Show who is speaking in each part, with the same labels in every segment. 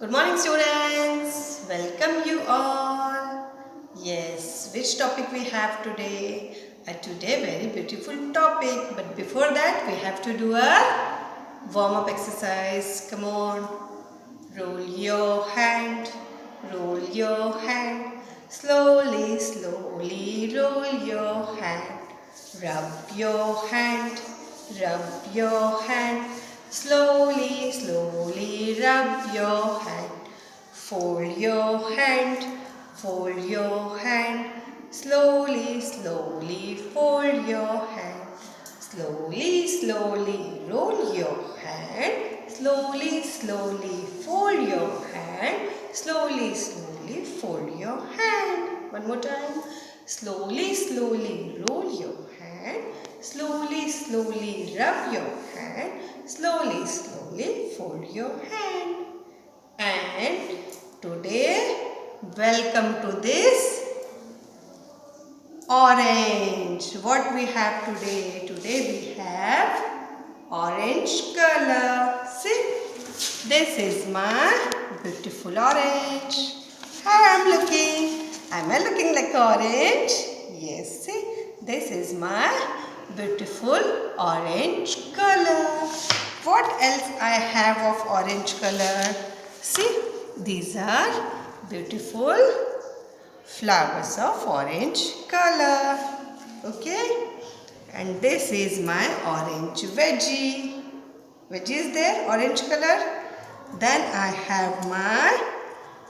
Speaker 1: Good morning, students. Welcome you all. Yes, which topic we have today? Today, very beautiful topic. But before that, we have to do a warm-up exercise. Come on. Roll your hand. Roll your hand. Slowly, slowly roll your hand. Rub your hand. Rub your hand. Slowly, slowly rub your hand. Fold your hand. Fold your hand. Slowly, slowly fold your hand. Slowly, slowly roll your hand. Slowly, slowly fold your hand. Slowly, slowly fold your hand. One more time. Slowly, slowly roll your hand. Slowly, slowly rub your hand. Slowly, slowly fold your hand. And today, welcome to this orange. What we have today? Today we have orange color. See, this is my beautiful orange. How I'm looking? Am I looking like orange? Yes, see, this is my beautiful orange color. What else I have of orange color? See, these are beautiful flowers of orange color. Okay, and this is my orange veggie. Veggie is there, orange color. Then I have my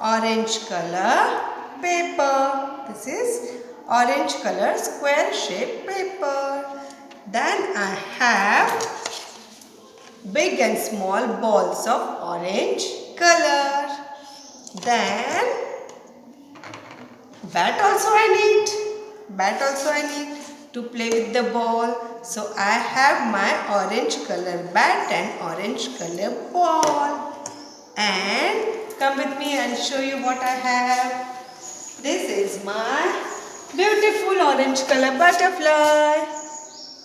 Speaker 1: orange color paper. This is orange color square shape paper. Then I have big and small balls of orange color. Then bat also I need. Bat also I need to play with the ball. So I have my orange color bat and orange color ball. And come with me, I'll show you what I have. This is my beautiful orange color butterfly.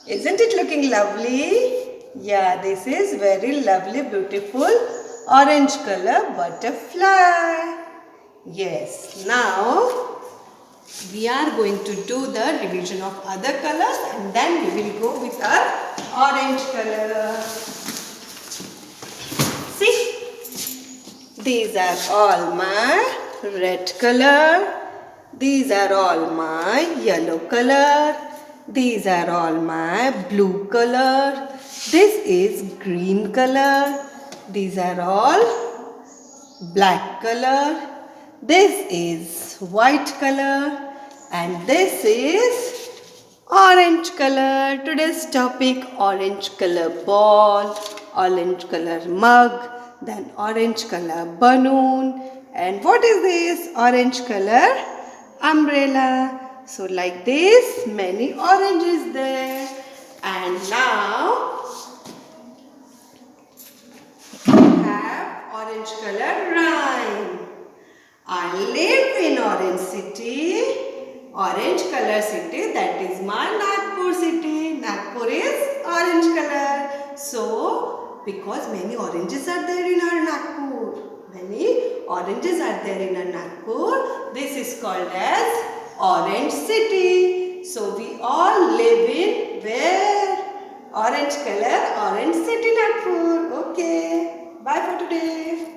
Speaker 1: Isn't it looking lovely? Yeah, this is very lovely, beautiful orange color butterfly. Yes, now we are going to do the revision of other colors and then we will go with our orange color. See, these are all my red color. These are all my yellow color. These are all my blue color. This is green color. These are all black color. This is white color and this is orange color. Today's topic, orange color ball, orange color mug, then orange color balloon, and what is this? Orange color umbrella. So like this, many oranges there. And now we have orange color rhyme. I live in orange city, orange color city, that is my Nagpur city. Nagpur is orange color. So, because many oranges are there in our Nagpur, many oranges are there in our Nagpur, this is called as orange city. So, we all live in where? Orange color, orange city Nagpur. Okay, bye for today.